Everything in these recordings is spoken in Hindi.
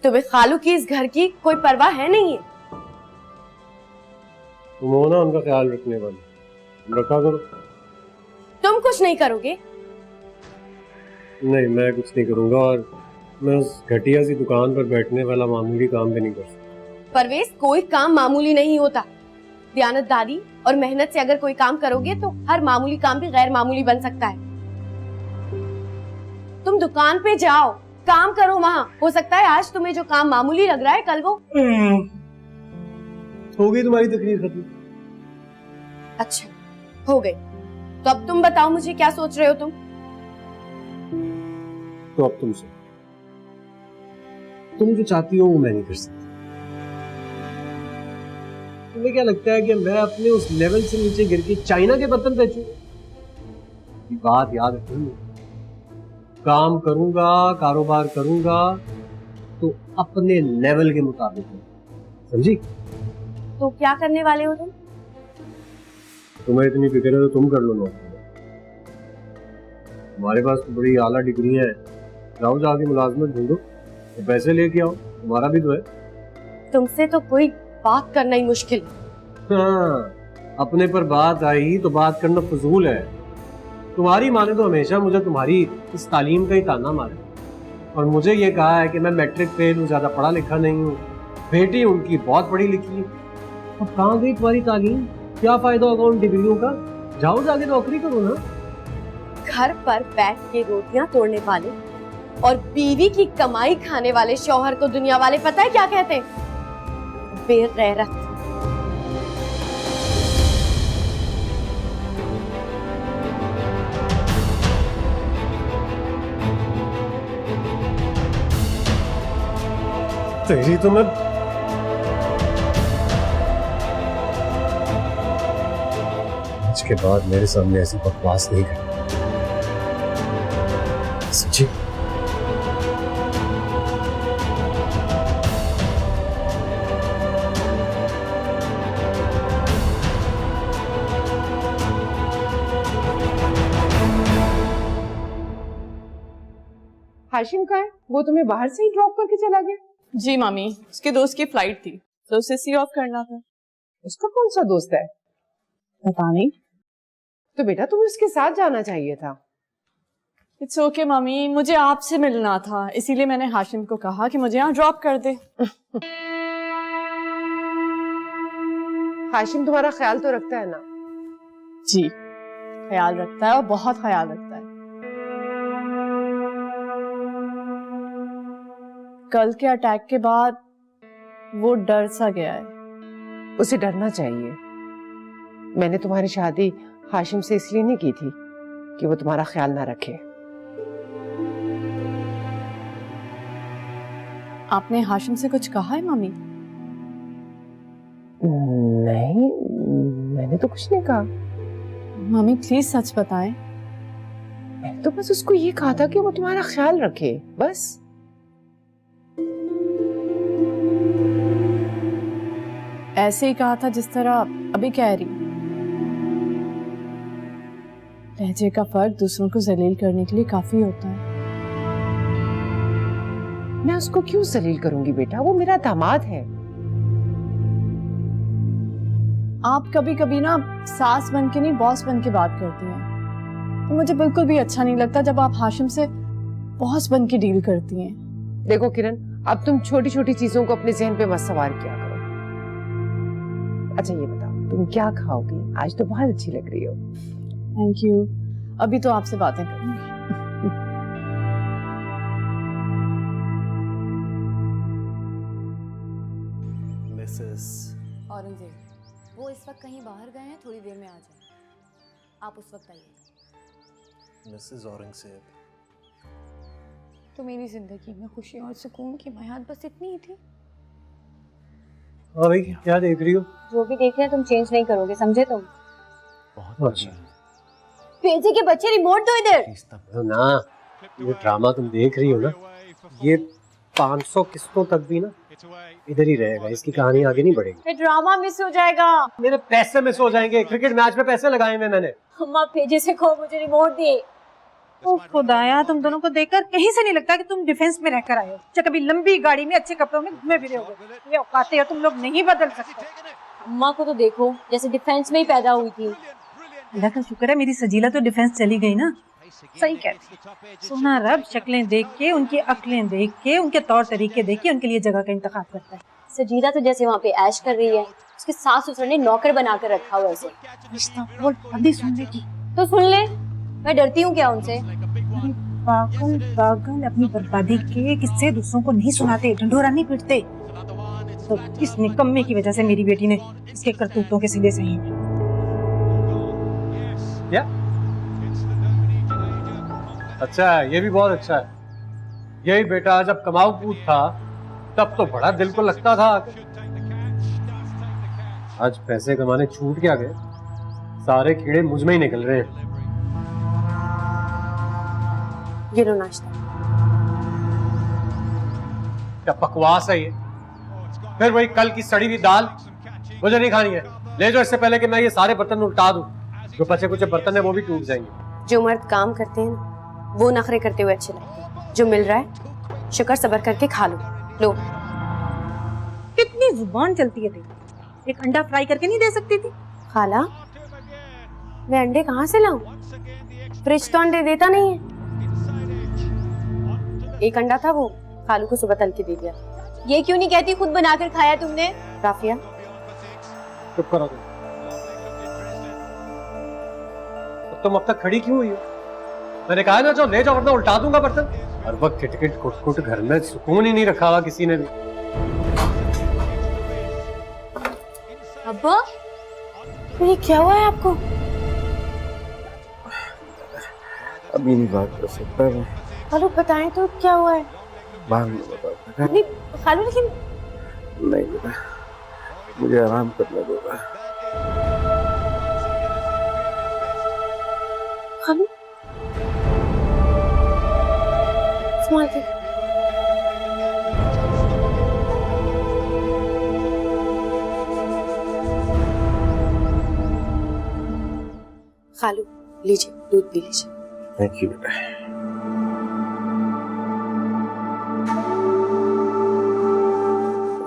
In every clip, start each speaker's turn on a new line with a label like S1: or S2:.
S1: तुम्हें खालू की इस घर की कोई परवाह है नहीं है?
S2: तुम हो ना उनका ख्याल रखने वाली, रखा करो।
S1: तुम कुछ नहीं करोगे?
S2: नहीं, मैं कुछ नहीं करूंगा, और मैं उस घटिया सी दुकान पर बैठने वाला मामूली काम भी नहीं कर सकता।
S1: परवेज, कोई काम मामूली नहीं होता। दयानतदारी और मेहनत से अगर कोई काम करोगे तो हर मामूली काम भी गैर मामूली बन सकता है। तुम दुकान पे जाओ, काम करो वहाँ। हो सकता है आज तुम्हें जो काम मामूली लग रहा है कल वो
S2: हो गई तुम्हारी तकरीर खत्म।
S1: अच्छा हो गई, तो अब तुम बताओ मुझे क्या सोच रहे हो तुम?
S2: तो अब तुम जो चाहती हो वो मैं नहीं कर सकती। तुम्हें क्या लगता है कि मैं अपने उस लेवल से नीचे गिर के चाइना के बर्तन बेचूं? ये बात याद रखना, काम करूंगा, कारोबार करूंगा तो अपने लेवल के मुताबिक, समझी?
S1: तो क्या करने वाले हो तुम?
S2: तुम्हें इतनी फिक्र है तो तुम कर लो नौकरी। तुम्हारे पास तो बड़ी आला डिग्री है, जाओ जाके मुलाजमत ढूंढो, तो पैसे लेके आओ, तुम्हारा भी तो है।
S1: तुमसे तो कोई बात करना ही मुश्किल है।
S2: हाँ, अपने पर बात आई तो बात करना फजूल है। तुम्हारी माँ ने तो हमेशा मुझे तुम्हारी इस तालीम का ही ताना मारा, और मुझे ये कहा है कि मैं मैट्रिक फेल हूँ, ज्यादा पढ़ा लिखा नहीं हूँ। बेटी उनकी बहुत पढ़ी लिखी है। अब कहाँ गई तुम्हारी तालीम? क्या फायदा होगा उन डिग्रियों का? जाओ जाके नौकरी करो ना।
S1: घर पर बैठ के रोटियां तोड़ने वाले और बीवी की कमाई खाने वाले शौहर को दुनिया वाले पता है क्या कहते हैं? बेगैरत।
S2: तेरी तो मैं आज के बाद मेरे सामने ऐसी बकवास नहीं कर सच्ची।
S3: हाशिम का है? वो तुम्हें बाहर से ही ड्रॉप करके चला गया?
S4: जी मामी, उसके दोस्त की फ्लाइट थी तो उसे सी ऑफ करना था।
S3: उसका कौन सा दोस्त है?
S4: पता नहीं।
S3: तो बेटा तुम्हें उसके साथ जाना चाहिए था।
S4: इट्स ओके मामी, मुझे आपसे मिलना था, इसीलिए मैंने हाशिम को कहा कि मुझे यहाँ ड्रॉप कर दे।
S3: हाशिम तुम्हारा ख्याल तो रखता है ना?
S4: जी, ख्याल रखता है और बहुत ख्याल रखता है। कल के अटैक के बाद वो डर सा गया है।
S3: उसे डरना चाहिए। मैंने तुम्हारी शादी हाशिम से इसलिए नहीं की थी कि वो तुम्हारा ख्याल ना रखे।
S4: आपने हाशिम से कुछ कहा है मामी?
S3: नहीं, मैंने तो कुछ नहीं कहा।
S4: मामी प्लीज सच बताएं।
S3: मैंने तो बस उसको ये कहा था कि वो तुम्हारा ख्याल रखे, बस।
S4: ऐसे ही कहा था जिस तरह अभी कह रही। लहजे का फर्क दूसरों को जलील करने के लिए काफी होता है।
S3: मैं उसको क्यों जलील करूंगी बेटा? वो मेरा दामाद है।
S4: आप कभी कभी ना सास बन के नहीं बॉस बन के बात करती हैं, तो मुझे बिल्कुल भी अच्छा नहीं लगता जब आप हाशिम से बॉस बन के डील करती हैं।
S3: देखो किरण, अब तुम छोटी छोटी चीजों को अपने जहन पे मत सवार किया करो। अच्छा ये बताओ, तुम क्या खाओगी? आज तो बहुत अच्छी लग रही हो।
S4: Thank you. अभी तो आपसे बातें करूंगी।
S5: मिसेस
S6: औरंगजेब, वो इस वक्त कहीं बाहर गए हैं, थोड़ी देर में आ जाए। आप उस वक्त आइए।
S5: मिसेस औरंगजेब,
S6: तो मेरी जिंदगी में खुशी और सुकून की बुनियाद बस इतनी ही थी।
S2: हाँ भाई, क्या देख रही हो?
S6: जो भी देख रहे हैं तुम चेंज नहीं करोगे, समझे तुम?
S5: बहुत अच्छा।
S1: पेजे के बच्चे रिमोट दो इधर।
S2: तो ना, ये ड्रामा तुम देख रही हो ना, ये 500 किस्तों तक भी ना इधर ही रहेगा। इसकी कहानी आगे नहीं बढ़ेगी।
S1: ये ड्रामा मिस हो जाएगा।
S2: मेरे पैसे मिस हो जाएंगे। क्रिकेट मैच में पैसे लगाए हुए मैंने।
S1: अम्मा पेजे से कहो मुझे रिमोट दे।
S7: ओ खुदाया, तुम दोनों को देखकर कहीं से नहीं लगता कि तुम डिफेंस में रहकर आए हो। चाहे कभी लंबी गाड़ी में अच्छे कपड़ों में घूमे फिरे हो, ये औकातें हो तुम लोग नहीं बदल सकते।
S6: अम्मा को तो देखो जैसे डिफेंस में ही पैदा हुई थी।
S7: अल्लाह का शुक्र है मेरी सजीला तो डिफेंस चली गई ना। सही कह रही। सोना रब शक्लें देख के, उनकी अक्लें देख के, उनके तौर तरीके देख के उनके लिए जगह का इंतखाब करता है।
S6: सजीदा तो जैसे वहाँ पे ऐश कर रही है, उसके सास ससुर ने नौकर बनाकर रखा हुआ उसे।
S7: रिश्ता बोल बंदी सुनने की।
S6: तो सुन ले, मैं डरती हूँ क्या उनसे?
S7: अरे पागल पागल, अपनी बर्बादी के किस्से दूसरों को नहीं सुनाते, ढंढोरा नहीं पीटते। तो इस निकम्मे की वजह से मेरी बेटी ने इसके करतूतों के सिले सही नहीं।
S2: क्या? अच्छा है, ये भी बहुत अच्छा है। यही बेटा जब कमाऊ पूत था तब तो बड़ा दिल को लगता था। आज पैसे कमाने छूट क्या गए, सारे कीड़े मुझ में ही निकल रहे हैं।
S1: ये लो नाश्ता।
S2: क्या बकवास है ये? फिर वही कल की सड़ी हुई दाल मुझे नहीं खानी है। ले जाओ इससे पहले कि मैं ये सारे बर्तन उल्टा दूं। जो बचे कुछ बर्तन है वो भी टूट जाएंगे।
S1: जो मर्द काम करते हैं ना, वो नखरे करते हुए अच्छे लगते हैं। जो मिल रहा है शुक्र सब्र करके खा लो। लो।
S7: कितनी जुबान चलती है तेरी। एक अंडा फ्राई करके नहीं दे सकती थी?
S1: खाला, मैं अंडे कहाँ से लाऊं? फ्रिज तो अंडे देता नहीं है। एक अंडा था, वो खालू को सुबह तल के दे दिया।
S6: ये क्यों नहीं कहती खुद बनाकर खाया तुमने?
S1: राफिया,
S2: चुप करो तुम अब तक खड़ी क्यों हुई हो? मैंने कहा ना, जो ले जाओ वरना उल्टा दूंगा बर्तन। हर वक्त खिटखिट कुट घर में सुकून ही नहीं रखा हुआ किसी ने भी।
S6: अब्बा,
S1: ये क्या हुआ है आपको?
S5: अभी नहीं बात कर सकता मैं।
S1: खालू बताएं तो क्या हुआ है?
S5: बाद में बता।
S1: नहीं खालू, लेकिन
S5: नहीं बेटा, मुझे आराम करने दो।
S1: खालू संभाल के। खालू लीजिए, दूध पी लीजिए।
S5: थैंक यू बेटा।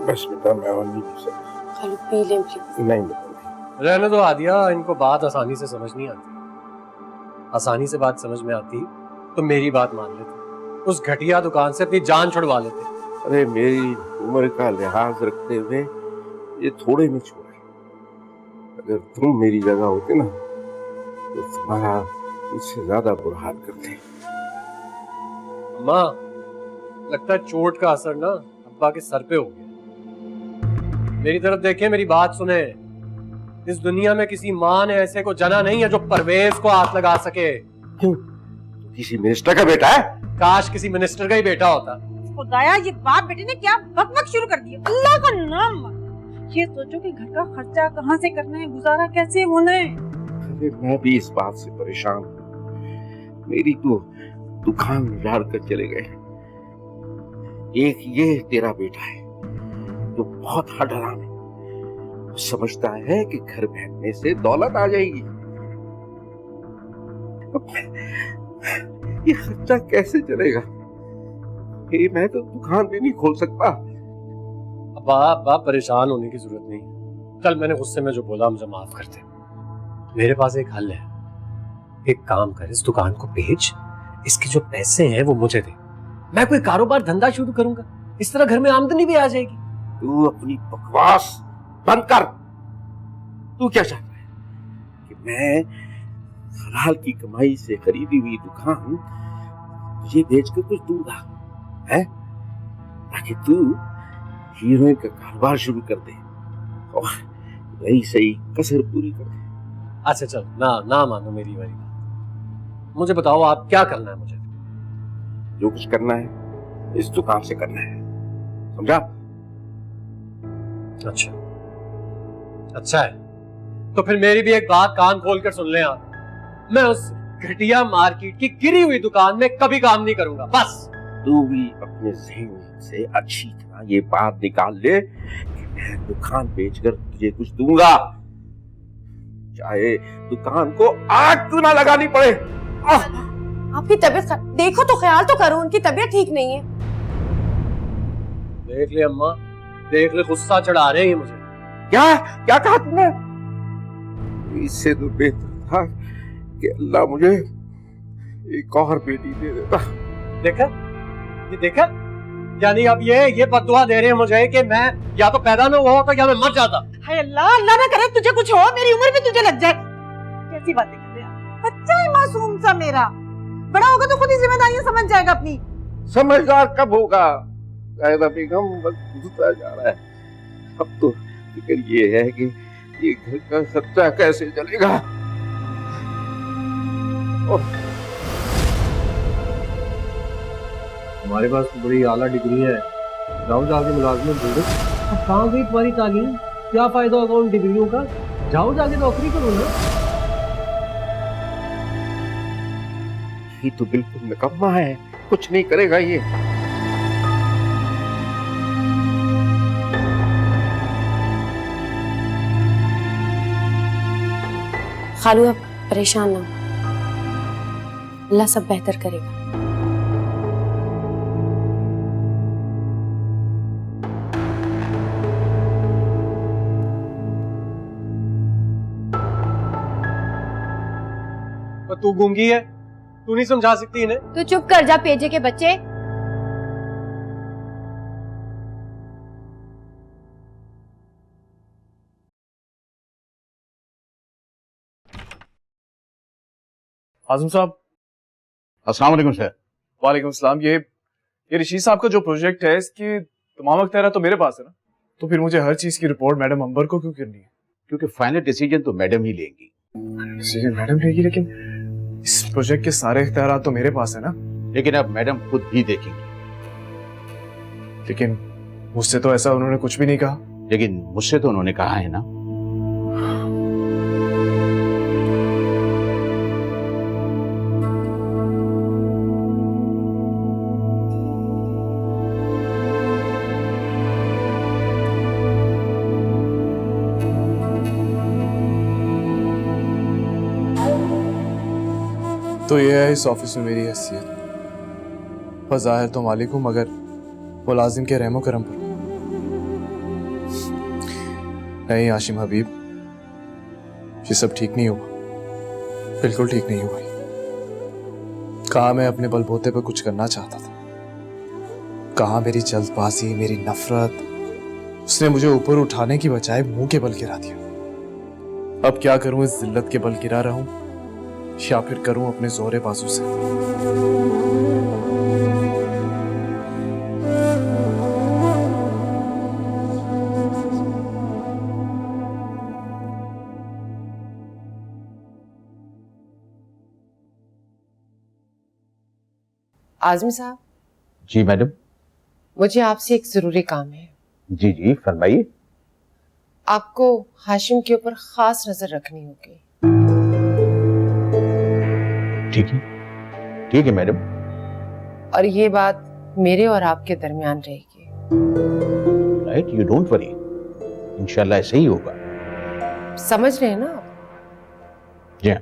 S5: बस बेटा, मैं और नहीं पी सकता।
S1: खालू पी लें प्लीज।
S5: नहीं बेटा।
S2: रहने दो आदिया, इनको बात आसानी से समझ नहीं आती। आसानी से बात समझ में आती तो मेरी बात मान लेते, उस घटिया दुकान से अपनी जान छुड़वा लेते।
S5: अरे मेरी उम्र का लिहाज रखते हुए ये थोड़े में छोड़े। अगर तुम मेरी जगह होते ना तो तुम्हारा मुझसे ज्यादा बुरा हाल करते।
S2: माँ, लगता है चोट का असर ना अब्बा के सर पे हो गया। मेरी तरफ देखें, मेरी बात सुने। इस दुनिया में किसी माँ ने ऐसे को जना नहीं है जो परवेज को हाथ लगा सके।
S5: क्यों? तो किसी मिनिस्टर का बेटा है?
S2: काश किसी मिनिस्टर का ही बेटा होता।
S7: खुदाया, ये बाप बेटे ने क्या बकबक शुरू कर दी। अल्लाह का नाम मान। ये सोचो कि घर का खर्चा कहाँ से करना है, गुजारा कैसे होना है।
S5: अरे मैं भी इस बात से परेशान हूँ। मेरी तो दुकान उजाड़ कर चले गए। एक ये तेरा बेटा है जो बहुत हठराम है। वो समझता है कि घर बैठने से दौलत आ जाएगी। ये खर्चा कैसे चलेगा? ये मैं तो दुकान भी नहीं खोल सकता।
S2: अब्बा परेशान होने की जरूरत नहीं। कल मैंने गुस्से में जो बोला मुझे माफ कर दे। मेरे पास एक हल है। एक काम कर, इस दुकान को बेच, इसके जो पैसे हैं वो मुझे दे। मैं कोई कारोबार धंधा शुरू करूंगा, इस तरह घर में आमदनी भी आ जाएगी।
S5: तू अपनी बकवास बंद कर। तू क्या चाहता है कि मैं हलाल की कमाई से खरीदी हुई दुकान तुझे बेचकर कुछ दूंगा, है? ताकि तू हीरोइन का कारोबार शुरू कर दे और वही सही कसर पूरी कर दे।
S2: अच्छा चल, ना मानो मेरी वाली बात। मुझे बताओ आप क्या करना है मुझे?
S5: जो कुछ करना है इस दुकान से करना है, समझा? अच्छा
S2: है, तो फिर मेरी भी एक बात कान खोल कर सुन लें आप। मैं उस घटिया मार्केट की गिरी हुई दुकान में कभी काम नहीं करूंगा, बस।
S5: तू भी अपने ज़हन से अच्छी तरह ये बात निकाल ले कि मैं दुकान बेचकर तुझे कुछ दूंगा, चाहे दुकान को आग क्यों ना लगानी पड़े।
S1: आपकी तबीयत देखो तो, ख्याल तो करो, उनकी तबीयत ठीक नहीं है।
S2: देख ले अम्मा, देख ले, गुस्सा चढ़ा रहे हैं मुझे।
S5: क्या क्या कहा तुमने? इससे तो बेहतर था कि अल्लाह मुझे एक और बेटी दे देता।
S2: देखा, ये देखा, यानी अब ये बद्दुआ दे रहे हैं मुझे कि मैं या तो पैदा ना हुआ होता या मैं मर जाता।
S7: हाय अल्लाह, अल्लाह ना करे तुझे कुछ हो, मेरी उम्र भी तुझे लग जाए। कैसी बातें कर रहे हैं? बच्चा है मासूम सा मेरा, बड़ा होगा तो खुद ही जिम्मेदारियां समझ जाएगा अपनी।
S5: समझदार कब होगा? ज़ाहिदा बेगम बस घुसता जा रहा है। अब तो फिक्र ये है कि ये घर का खर्चा कैसे चलेगा।
S2: हमारे पास तो बड़ी आला डिग्री है, जाओ जाके मुलाजमत ढूंढो। अब कहाँ गई तुम्हारी तालीम? क्या फायदा होगा उन डिग्रियों का? जाओ जाके नौकरी करो ना।
S5: ये तो बिल्कुल निकम्मा है, कुछ नहीं करेगा ये।
S1: खालू आप परेशान ना हो, अल्लाह सब बेहतर करेगा।
S2: पर तू गूंगी है, तू नहीं समझा सकती इन्हें?
S1: तू चुप कर जा पेजे के बच्चे।
S8: आजम साहब।
S9: अस्सलाम वालेकुम सर।
S8: वालेकुम सलाम। ये रशीद साहब का जो प्रोजेक्ट है, इसकी तमाम अख्तियार तो मेरे पास है ना, तो फिर मुझे हर चीज की रिपोर्ट मैडम अंबर को क्यों करनी है?
S9: क्योंकि फाइनल डिसीजन तो मैडम ही लेंगी।
S8: डिसीजन मैडम लेगी, लेकिन इस प्रोजेक्ट के सारे इख्तियार तो मेरे पास है ना।
S9: लेकिन अब मैडम खुद भी देखेंगी।
S8: लेकिन मुझसे तो ऐसा उन्होंने कुछ भी नहीं कहा।
S9: लेकिन मुझसे तो उन्होंने कहा है ना।
S8: तो ये है इस ऑफिस में मेरी हैसियत। ज़ाहिर तो मालिक हूं, मगर मुलाजिम के रहमो करम पर नहीं। आशिम हबीब, ये सब ठीक नहीं हुआ, बिल्कुल ठीक नहीं हुआ। कहा मैं अपने बलबूते पर कुछ करना चाहता था, कहा मेरी जल्दबाजी, मेरी नफरत, उसने मुझे ऊपर उठाने की बजाय मुंह के बल गिरा दिया। अब क्या करूं, इस जिल्लत के बल गिरा रहूं या फिर करूं अपने जोरे बाजू से?
S3: आजमी साहब।
S9: जी मैडम।
S3: मुझे आपसे एक जरूरी काम है।
S9: जी जी फरमाइए।
S3: आपको हाशिम के ऊपर खास नजर रखनी होगी।
S9: ठीक है मैडम।
S3: और ये बात मेरे और आपके दरमियान रहेगी।
S9: राइट, यू डोंट वरी, इंशाल्लाह ऐसे ही होगा।
S3: समझ रहे हैं ना आप?
S9: जी हाँ।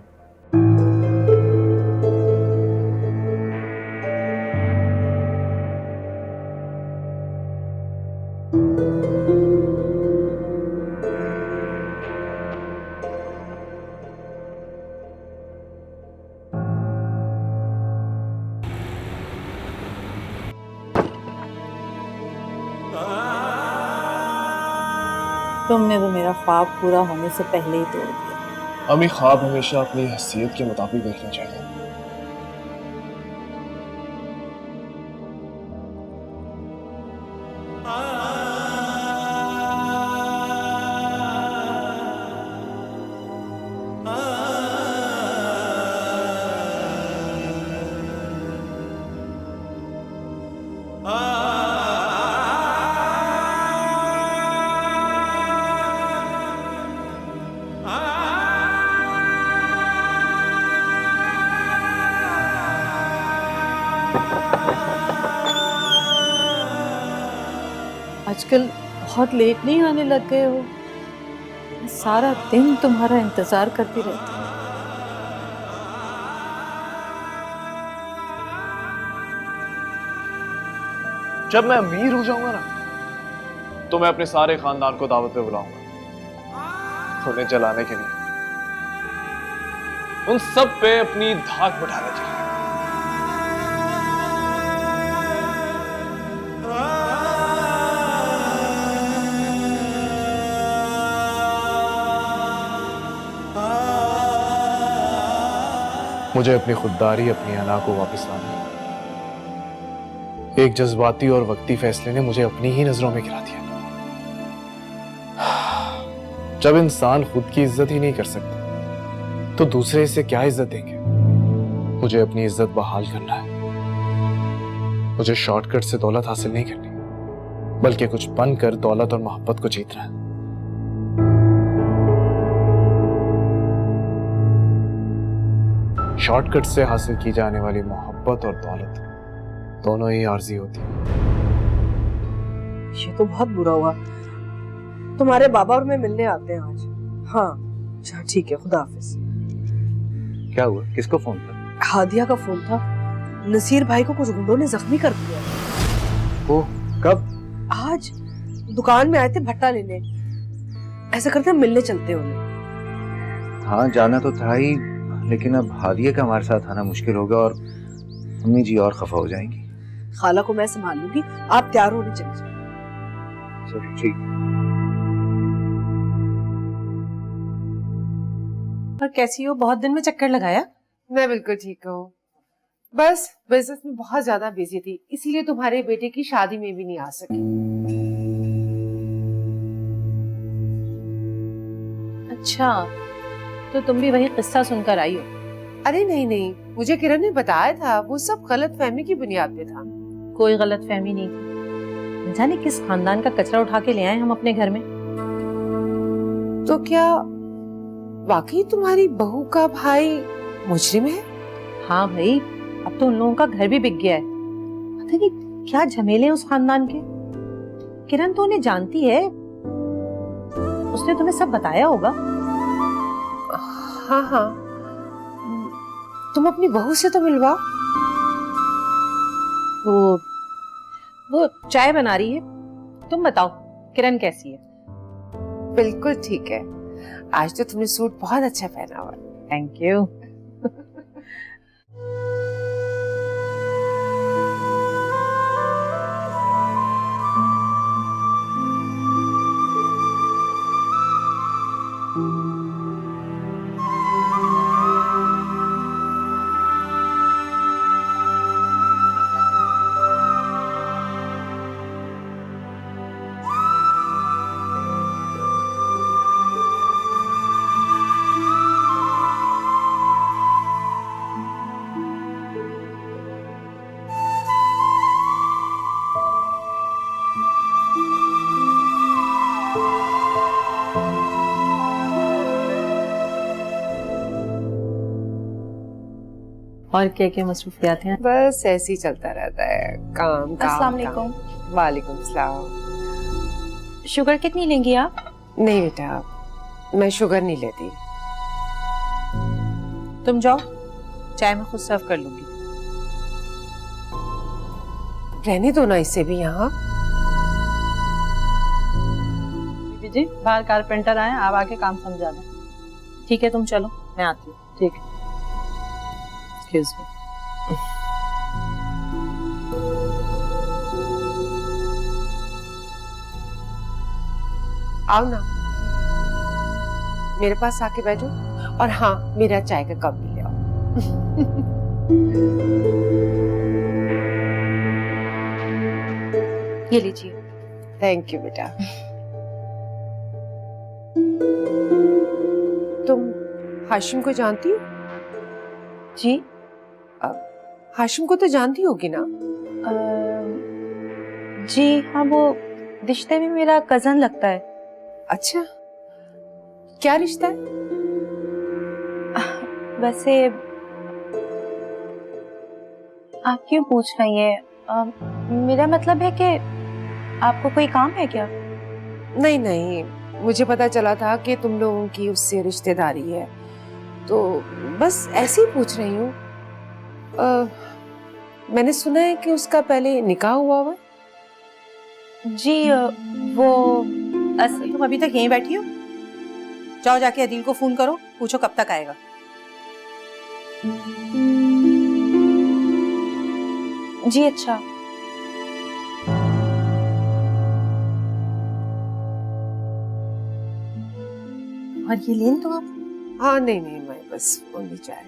S4: तुमने तो मेरा ख्वाब पूरा होने से पहले ही तोड़ दिया।
S8: हमें ख्वाब हमेशा अपनी हैसियत के मुताबिक देखना चाहिए।
S4: आजकल बहुत लेट नहीं आने लग गए हो? सारा दिन तुम्हारा इंतजार करती रहती हूँ।
S8: जब मैं अमीर हो जाऊंगा ना, तो मैं अपने सारे खानदान को दावत पे बुलाऊंगा, उन्हें जलाने के लिए, उन सब पे अपनी धाक बिठाने के लिए। मुझे अपनी खुददारी, अपनी अना को वापस लाना है। एक जज्बाती और वक्ती फैसले ने मुझे अपनी ही नजरों में गिरा दिया। जब इंसान खुद की इज्जत ही नहीं कर सकता, तो दूसरे से क्या इज्जत देंगे? मुझे अपनी इज्जत बहाल करना है। मुझे शॉर्टकट से दौलत हासिल नहीं करनी, बल्कि कुछ बनकर दौलत और मोहब्बत को जीतना है। शॉर्टकट से हासिल की जाने वाली मोहब्बत और दौलत दोनों ही आर्जी होती है।
S10: ये तो बहुत बुरा हुआ। तुम्हारे बाबा और मैं मिलने आते हैं आज। हाँ अच्छा ठीक है, खुदा हाफिज।
S9: क्या हुआ? किसको फोन था?
S10: हादिया का फोन था। नसीर भाई को कुछ गुंडों ने जख्मी कर दिया।
S9: ओह, कब?
S10: आज दुकान में आए थे भट्टा लेने। ऐसा करते हैं मिलने चलते हैं उन्हें।
S9: हाँ जाना तो था ही, लेकिन अब हादिया का हमारे साथ आना मुश्किल होगा और अम्मी जी और खफा हो जाएंगी।
S10: खाला को मैं संभाल लूंगी, आप तैयार होने चले जाओ।
S9: चलो ठीक।
S7: और कैसी हो? बहुत दिन में चक्कर लगाया।
S3: मैं बिल्कुल ठीक हूँ, बस बिजनेस में बहुत ज्यादा बिजी थी, इसीलिए तुम्हारे बेटे की शादी में भी नहीं आ सकी।
S7: अच्छा, तो तुम भी वही किस्सा सुनकर आई हो?
S3: अरे नहीं नहीं, मुझे किरण ने बताया था, वो सब गलत फहमी की बुनियाद पे था।
S7: कोई गलत फहमी नहीं थी। न जाने किस खानदान का कचरा उठा के ले आए हम अपने घर में।
S3: तो क्या वाकई तुम्हारी बहू का भाई मुजरिम है?
S7: हाँ भाई, अब तो उन लोगों का घर भी बिक गया है। पता नहीं क्या झमेले हैं उस खानदान के। किरण तो उन्हें जानती है, उसने तुम्हें सब बताया होगा।
S3: हाँ हाँ, तुम अपनी बहू से तो मिलवा।
S7: वो चाय बना रही है। तुम बताओ किरण कैसी है?
S3: बिल्कुल ठीक है। आज तो तुमने सूट बहुत अच्छा पहना हुआ।
S7: Thank you. और क्या क्या मसरूफियात हैं?
S3: बस ऐसे ही चलता रहता है, काम काम।
S4: अस्सलाम वालेकुम।
S3: वालेकुम सलाम।
S7: शुगर कितनी लेंगी आप?
S3: नहीं बेटा, मैं शुगर नहीं लेती।
S7: तुम जाओ, चाय मैं खुद सर्व कर लूंगी।
S3: रहने दो ना इसे भी यहाँ।
S7: बीबी जी, बाहर कारपेंटर आए, आप आके काम समझा दें। ठीक है, तुम चलो, मैं आती हूँ। ठीक है। Excuse me.
S3: आओ ना, मेरे पास आके बैठो, और हाँ, मेरा चाय का कप भी ले आओ।
S7: ये लीजिए।
S3: थैंक यू बेटा। तुम हाशिम को जानती हो?
S7: जी?
S3: हाशिम को तो जानती होगी ना?
S7: जी हाँ, वो रिश्ते में मेरा कजन लगता है।
S3: अच्छा, क्या रिश्ता है?
S7: वैसे आप क्यों पूछ रही हैं? मेरा मतलब है कि आपको कोई काम है क्या?
S3: नहीं नहीं, मुझे पता चला था कि तुम लोगों की उससे रिश्तेदारी है, तो बस ऐसे ही पूछ रही हूँ। मैंने सुना है कि उसका पहले निकाह हुआ हुआ।
S11: जी वो तुम अभी तक यहीं बैठी हो? जाओ जाके अदील को फोन करो, पूछो कब तक आएगा।
S1: जी अच्छा।
S11: और ये लेन तो आप?
S3: हाँ नहीं नहीं, मैं बस ओनली चाय।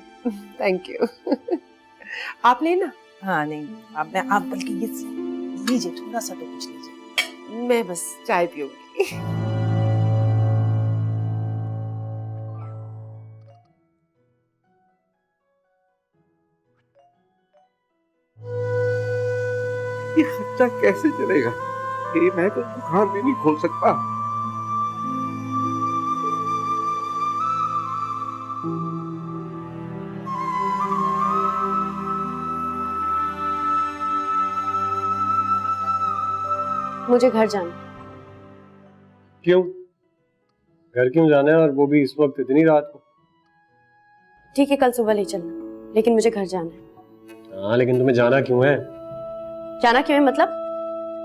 S3: Thank you. आप लेना।
S11: हाँ नहीं, आप बल्कि ये लीजिए, थोड़ा सा तो कुछ लीजिए।
S3: मैं बस चाय पीऊंगी।
S5: ये खर्चा कैसे चलेगा? ये मैं तो दुकान भी नहीं खोल सकता।
S1: मुझे घर जाना।
S2: क्यों? घर क्यों जाना है, और वो भी इस वक्त इतनी रात को?
S1: ठीक है, कल सुबह ले चलना, लेकिन मुझे घर जाना है।
S2: हाँ लेकिन तुम्हें जाना क्यों है?
S1: जाना क्यों है मतलब?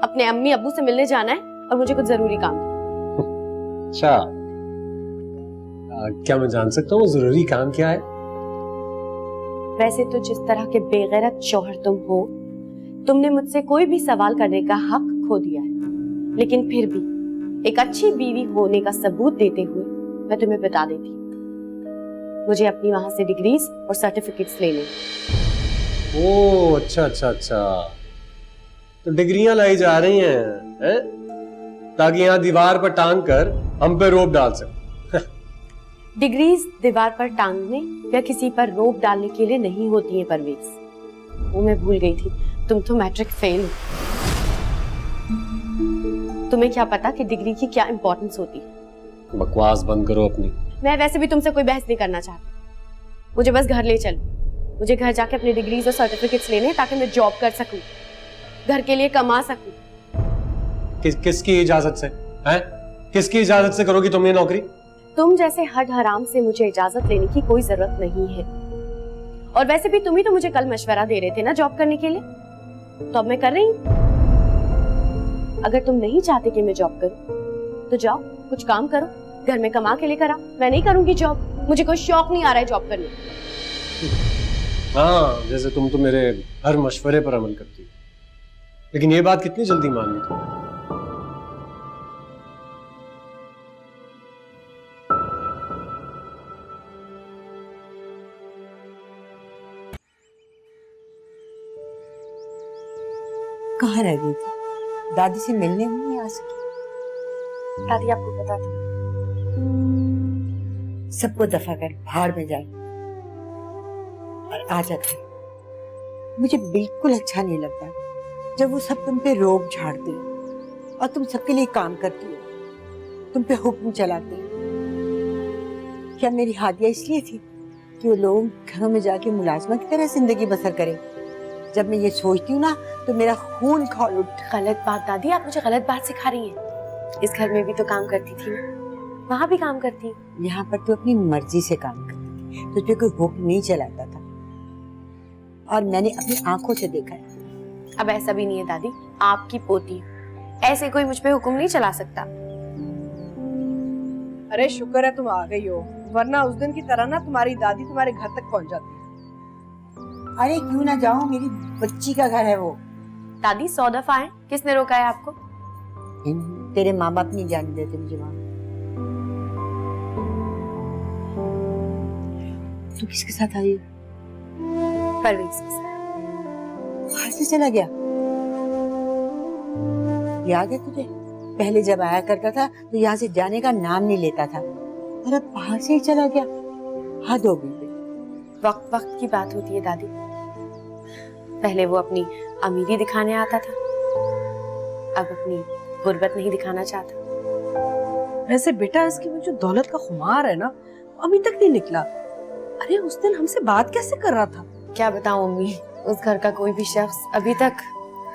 S1: अपने अम्मी अब्बू से मिलने जाना है और मुझे कुछ जरूरी काम है।
S2: अच्छा, क्या मैं जान सकता हूँ जरूरी काम क्या है?
S1: वैसे तो जिस तरह के बेगैरत शौहर तुम हो, तुमने मुझसे कोई भी सवाल करने का हक खो दिया है, लेकिन फिर भी एक अच्छी बीवी होने का सबूत देते हुए मैं तुम्हें बता देती हूँ, मुझे अपनी वहां से डिग्रीज और सर्टिफिकेट्स लेने।
S2: ओह अच्छा अच्छा अच्छा, तो डिग्रियां लाई जा रही हैं, ताकि यहाँ दीवार पर टांग कर हम पे रोब डाल सके।
S1: डिग्रीज दीवार पर टांगने या किसी पर रोब डालने के लिए नहीं होती है परवेज, वो मैं भूल गई थी, तुम तो मैट्रिक फेल हो। तुम्हें क्या पता कि डिग्री की क्या इंपॉर्टेंस होती है?
S2: बकवास बंद करो अपनी।
S1: मैं वैसे भी तुमसे कोई बहस नहीं करना चाहती, मुझे बस घर ले चलो। मुझे घर जाके अपनी डिग्रीज और सर्टिफिकेट्स लेने, ताकि मैं जॉब कर सकूं, घर के लिए कमा सकूं।
S2: किसकी इजाजत से? हैं? किसकी इजाजत से करोगी तुम ये नौकरी?
S1: तुम जैसे हड हराम से मुझे इजाजत लेने की कोई जरूरत नहीं है। और वैसे भी तुम ही तो मुझे कल मशवरा दे रहे थे ना जॉब करने के लिए, तो अब मैं कर रही हूँ। अगर तुम नहीं चाहते कि मैं जॉब करूं, तो जाओ कुछ काम करो, घर में कमा के लेकर आओ। मैं नहीं करूंगी जॉब, मुझे कोई शौक नहीं आ रहा है जॉब करने।
S2: हाँ, जैसे तुम तो मेरे हर मशवरे पर अमल करती हो, लेकिन ये बात कितनी जल्दी मान ली तुमने?
S11: कहाँ रह गई थी? दादी से मिलने नहीं आ सकी?
S1: दादी आपको बता दी,
S11: सबको दफा कर भाड़ में जाए और आ जाता है। मुझे बिल्कुल अच्छा नहीं लगता जब वो सब तुम पे रोब झाड़ते हैं और तुम सबके लिए काम करती हो, तुम पे हुक्म चलाते हैं। क्या मेरी हादिया इसलिए थी कि वो लोग घरों में जाके मुलाजमा की तरह जिंदगी बसर करें? जब मैं ये सोचती हूँ ना तो मेरा खून खौल उठता।
S1: गलत बात दादी, आप मुझे गलत बात सिखा रही हैं। इस घर में भी तो काम करती थी, वहां भी काम करती।
S11: यहाँ पर तो अपनी मर्जी से काम करती थी, तुझ पे कोई हुक्म नहीं चलाता था, और मैंने अपनी आंखों से देखा है।
S1: अब ऐसा भी नहीं है दादी, आपकी पोती, ऐसे कोई मुझ पे हुक्म नहीं चला सकता।
S10: अरे शुक्र है तुम आ गई हो, वरना उस दिन की तरह ना तुम्हारी दादी तुम्हारे घर तक पहुंच जाती।
S11: अरे क्यों ना जाऊं, मेरी बच्ची का घर है वो।
S1: दादी 100 दफा है, किसने रोका है आपको?
S11: तेरे माँ बाप नहीं जाने देते मुझे वहां। तू किसके साथ आई?
S1: परवेज के साथ।
S11: बाहर से चला गया? याद है तुझे, पहले जब आया करता था तो यहाँ से जाने का नाम नहीं लेता था, और अब बाहर से ही चला गया। हद हो गई।
S1: वक्त वक्त की बात होती है दादी, पहले वो अपनी अमीरी दिखाने आता था, अब अपनी गुर्बत नहीं दिखाना चाहता।
S10: वैसे बेटा इसकी वो जो दौलत का खुमार है ना, अभी तक नहीं निकला। अरे उस दिन हमसे बात कैसे कर रहा था?
S1: क्या बताऊं अम्मी, उस घर का कोई भी शख्स अभी तक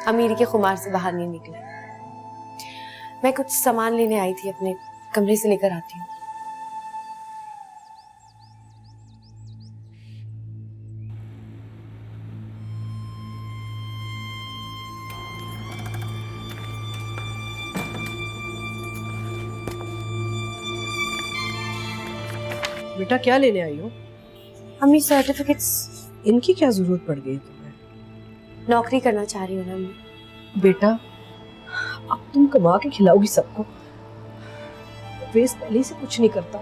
S1: अमीरी के खुमार से बाहर नहीं निकला। मैं कुछ सामान लेने आई थी, अपने कमरे से लेकर आती हूँ।
S10: बेटा क्या लेने आई हो?
S1: अम्मी सर्टिफिकेट्स।
S10: इनकी क्या जरूरत पड़ गई तुम्हें?
S1: नौकरी करना चाह रही हूँ ना अम्मी।
S10: बेटा अब तुम कमा के खिलाओगी सबको। वेस्ट पहले से कुछ नहीं करता,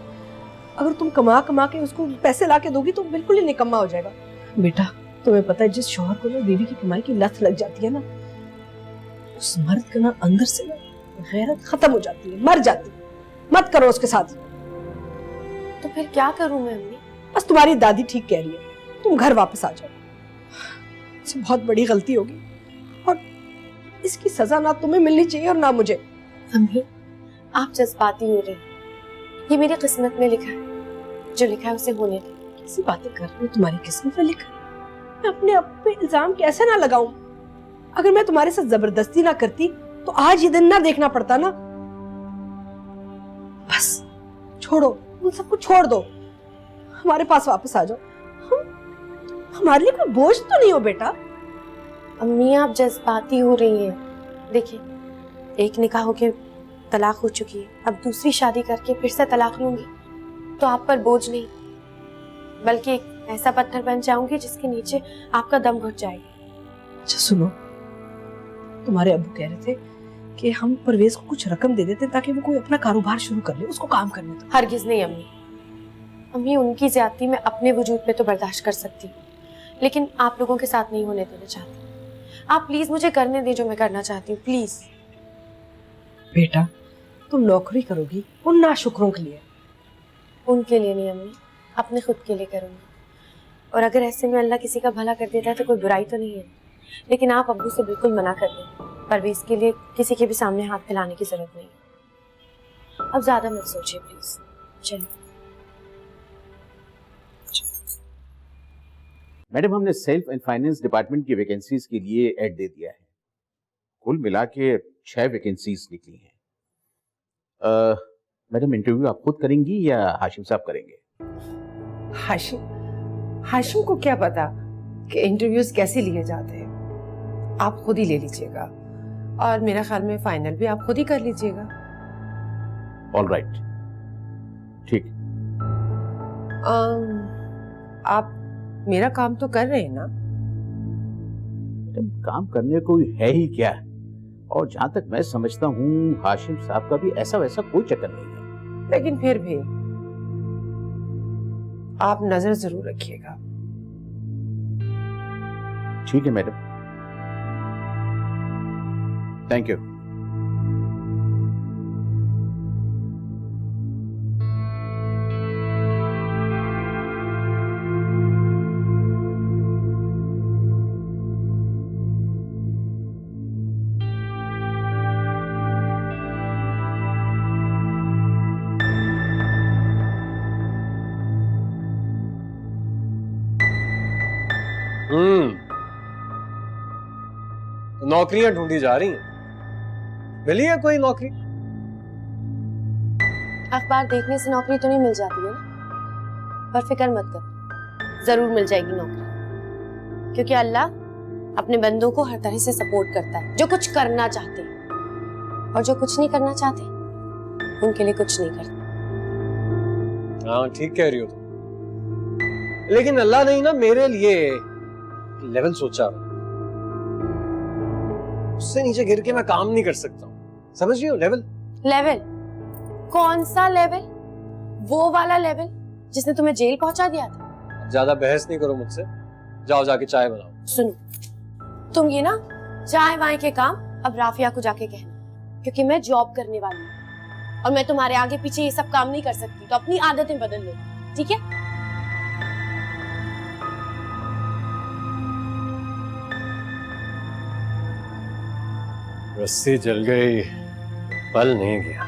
S10: अगर तुम कमा कमा के उसको पैसे ला के दोगी तो बिल्कुल ही निकम्मा हो जाएगा। बेटा तुम्हें पता है जिस शौहर को ना बीवी की कमाई की लत लग जाती है ना, उस मर्द का ना अंदर से ना गैरत खत्म हो जाती है, मर जाती है। मत करो उसके साथ।
S1: तो फिर क्या करूं मैं अम्मी?
S10: बस तुम्हारी दादी ठीक कह रही है, तुम घर वापस आ जाओ। इससे बहुत बड़ी गलती होगी और इसकी सजा ना तुम्हें मिलनी चाहिए और ना मुझे।
S1: अम्मी आप जज्बाती हो रहे हैं, ये मेरी किस्मत में लिखा है, जो लिखा है उसे होने दे।
S10: कैसी बातें कर रही हो, तुम्हारी किस्मत में लिखा है? मैं अपने आप पे इल्जाम कैसे ना लगाऊं? अगर मैं तुम्हारे साथ जबरदस्ती ना करती तो आज ये दिन ना देखना पड़ता ना। बस छोड़ो, उन सबको छोड़ दो, हमारे पास वापस आ जाओ। हमारे लिए कोई बोझ तो नहीं हो बेटा।
S1: अम्मी आप जज्बाती हो रही हैं। देखिए एक निकाह होके तलाक हो चुकी है, अब दूसरी शादी करके फिर से तलाक लूंगी तो आप पर बोझ नहीं बल्कि एक ऐसा पत्थर बन जाऊंगी जिसके नीचे आपका दम घुट जाएगा।
S10: अच्छा सुनो, तुम्हारे अब्बू कह रहे थे कि हम परवेज को कुछ रकम दे देते ताकि वो कोई अपना कारोबार शुरू कर ले, उसको काम करने दो।
S1: हरगिज नहीं अम्मी। अम्मी उनकी ज्यादती मैं अपने वजूद पे तो बर्दाश्त कर सकती हूँ, लेकिन आप लोगों के साथ नहीं होने देना चाहती। आप प्लीज मुझे करने दें जो मैं करना चाहती हूँ, प्लीज।
S10: बेटा तुम नौकरी करोगी उन नाशुक्रों के लिए?
S1: उनके लिए नहीं अम्मी, अपने खुद के लिए करूंगी। और अगर ऐसे में अल्लाह किसी का भला कर देता है तो कोई बुराई तो नहीं है, लेकिन आप अब्बू से बिल्कुल मना कर दें। परवेज के लिए किसी के भी सामने हाथ फैलाने की जरूरत नहीं है। अब ज्यादा मत सोचिए प्लीज। चलिए।
S5: मैडम हमने सेल्फ एंड फाइनेंस डिपार्टमेंट की वैकेंसीज के लिए ऐड दे दिया है। कुल मिला के 6 वैकेंसीज निकली हैं। मैडम इंटरव्यू आप खुद करेंगी या हाशिम साहब करेंगे?
S3: हाशिम को क्या पता कि इंटरव्यूज कैसे लिए जाते हैं। आप खुद ही ले लीजिएगा और मेरा ख्याल में फाइनल भी आप खुद ही कर लीजिएगा।
S5: ऑल राइट, ठीक।
S3: आप मेरा काम तो कर रहे हैं ना?
S5: काम करने को है ही क्या, और जहां तक मैं समझता हूँ हाशिम साहब का भी ऐसा वैसा कोई चक्कर नहीं है।
S3: लेकिन फिर भी आप नजर जरूर रखिएगा।
S5: ठीक है मैडम, थैंक यू।
S2: नौकरियां ढूंढी जा रही हैं, मिली है कोई नौकरी?
S1: अखबार देखने से नौकरी तो नहीं मिल जाती है ना, पर फिक्र मत कर, जरूर मिल जाएगी नौकरी। क्योंकि अल्लाह अपने बंदों को हर तरह से सपोर्ट करता है, जो कुछ करना चाहते हैं, और जो कुछ नहीं करना चाहते उनके लिए कुछ नहीं करता।
S2: हाँ ठीक कह रही हो तुम, लेकिन अल्लाह ने ना मेरे लिए लेवल सोचा, उससे नीचे गिर के मैं काम नहीं कर सकता हूँ, समझ रही हो? Level
S1: level? कौन सा लेवल? वो वाला लेवल जिसने तुम्हें जेल पहुंचा दिया था?
S2: ज्यादा बहस नहीं करो मुझसे, जाओ जाके चाय बनाओ।
S1: सुनो, तुम ये ना चाय वाय के काम अब राफिया को जाके कहना, क्योंकि मैं जॉब करने वाली हूँ और मैं तुम्हारे आगे पीछे ये सब काम नहीं कर सकती, तो अपनी आदतें बदल लो, ठीक है?
S2: रस्सी जल गई, बल नहीं गया।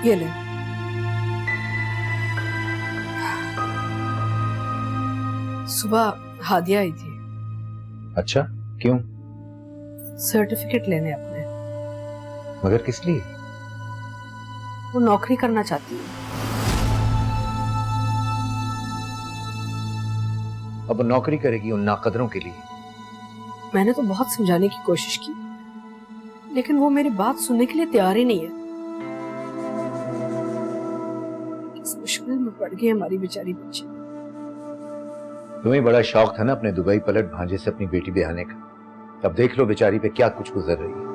S10: ये ले। सुबह हादिया आई थी।
S9: अच्छा, क्यों?
S10: सर्टिफिकेट लेने अपने।
S9: मगर किस लिए?
S10: वो नौकरी करना चाहती है।
S9: अब वो नौकरी करेगी उन नाकदरों के लिए।
S10: मैंने तो बहुत समझाने की कोशिश की, लेकिन वो मेरी बात सुनने के लिए तैयार ही नहीं है। इस मुश्किल में पड़ गई हमारी बेचारी बच्ची।
S9: तुम्हें बड़ा शौक था ना अपने दुबई पलट भांजे से अपनी बेटी ब्याहने का, अब देख लो बेचारी पे क्या कुछ गुजर रही है।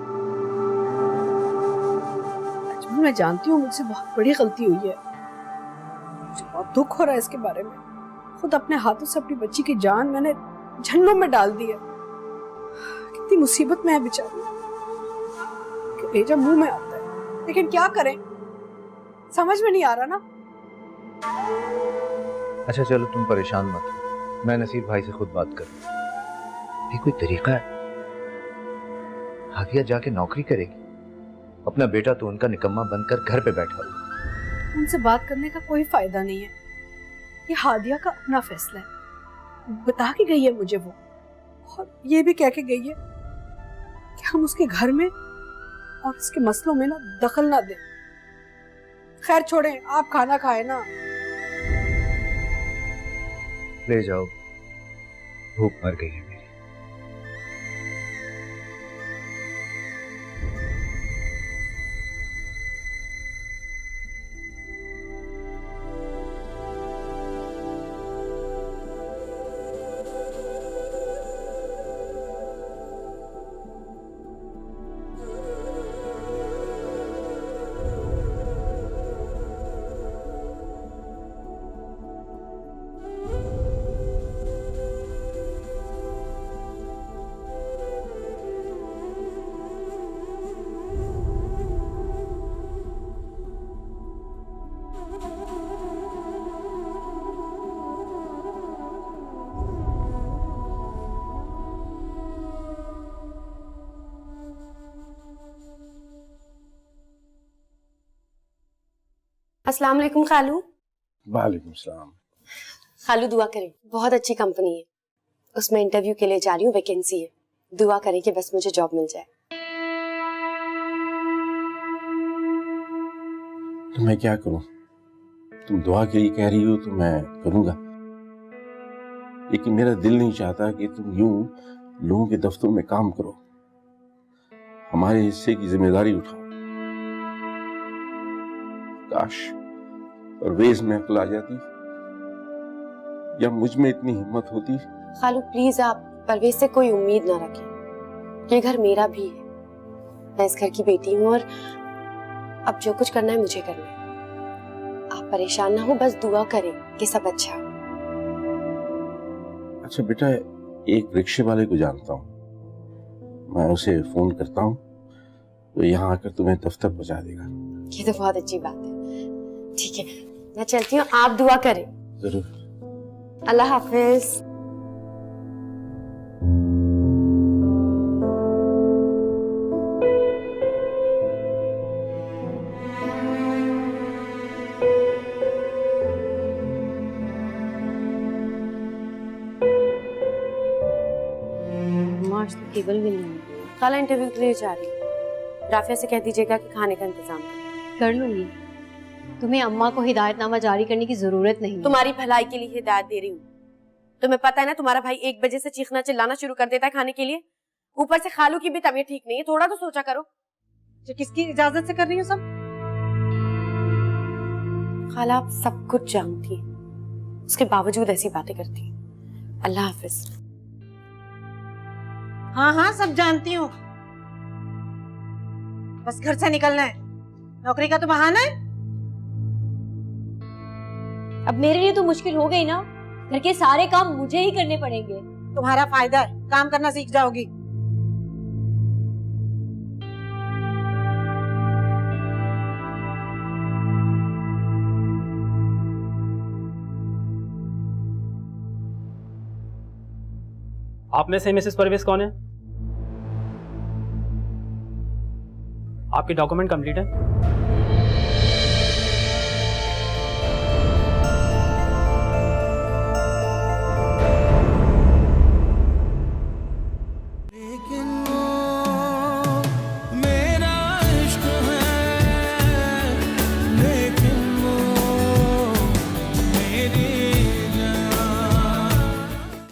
S10: अजमल, मैं जानती हूँ मुझसे बहुत बड़ी गलती हुई है, मुझे बहुत दुख हो रहा है इसके बारे में। खुद अपने हाथों से अपनी बच्ची की जान मैंने झंडों में डाल दी है। कितनी मुसीबत में है बेचारी, कि भेजा मुंह में आता है, लेकिन क्या करें, समझ में नहीं आ रहा ना।
S9: अच्छा चलो तुम परेशान मत हो, मैं नसीर भाई से खुद बात करूँ। ये कोई तरीका है? हादिया जाके नौकरी करेगी, अपना बेटा तो उनका निकम्मा बनकर घर पे बैठा हुआ।
S10: उनसे बात करने का कोई फायदा नहीं है, ये हादिया का अपना फैसला है। बता के गई है मुझे वो, और ये भी कह के गई है कि हम उसके घर में और उसके मसलों में ना दखल ना दें। खैर छोड़ें, आप खाना खाए ना।
S9: ले जाओ, भूख मर गई है मेरी।
S1: अस्सलाम वालेकुम खालू।
S5: वालेकुम सलाम।
S1: खालू दुआ करें, बहुत अच्छी कंपनी है, उसमें इंटरव्यू के लिए जा रही हूँ, वैकेंसी है, दुआ करें कि बस मुझे जॉब मिल जाए।
S5: तो मैं क्या करूं? तुम दुआ के लिए कह रही हो तो मैं करूंगा, लेकिन मेरा दिल नहीं चाहता कि तुम यूं लोगों के दफ्तरों में काम करो, हमारे हिस्से की जिम्मेदारी उठाओ। काश परवेज में अक्ल आ जाती, या मुझ में इतनी हिम्मत होती।
S1: खालू प्लीज आप परवेज से कोई उम्मीद ना रखें, ये घर मेरा भी है, मैं इस घर की बेटी हूँ, और अब जो कुछ करना है मुझे करना है। आप परेशान ना हो, बस दुआ करें कि सब अच्छा हो।
S5: अच्छा बेटा, एक रिक्शे वाले को जानता हूँ, मैं उसे फोन करता हूँ, तो यहाँ आकर तुम्हें दफ्तर पहुंचा देगा।
S1: ये तो बहुत अच्छी बात है। ठीक है, मैं चलती हूँ, आप दुआ करें।
S5: जरूर।
S1: अल्लाह हाफिज। आज तो केबल भी नहीं है। खाला इंटरव्यू के लिए जा रही हूँ, राफिया से कह दीजिएगा कि खाने का इंतजाम कर लूंगी।
S6: तुम्हें अम्मा को हिदायतनामा जारी करने की जरूरत नहीं है।
S1: तुम्हारी भलाई के लिए हिदायत दे रही हूँ। तुम्हें पता है ना, तुम्हारा भाई 1 बजे से चीखना चिल्लाना शुरू कर देता है खाने के लिए, ऊपर से खालू की भी तबीयत ठीक नहीं है, थोड़ा तो सोचा करो।
S7: जो किसकी इजाजत से कर रही हो सब?
S1: खाला आप सब कुछ जानती हैं, उसके बावजूद ऐसी बातें करती हैं। अल्लाह हाफिज।
S7: हाँ हाँ सब जानती हूँ, बस घर से निकलना है, नौकरी का तो बहाना है।
S6: अब मेरे लिए तो मुश्किल हो गई ना, घर के सारे काम मुझे ही करने पड़ेंगे।
S7: तुम्हारा फायदा है, काम करना सीख जाओगी।
S12: आप में से मिसेस परवेज कौन है? आपके डॉक्यूमेंट कंप्लीट है?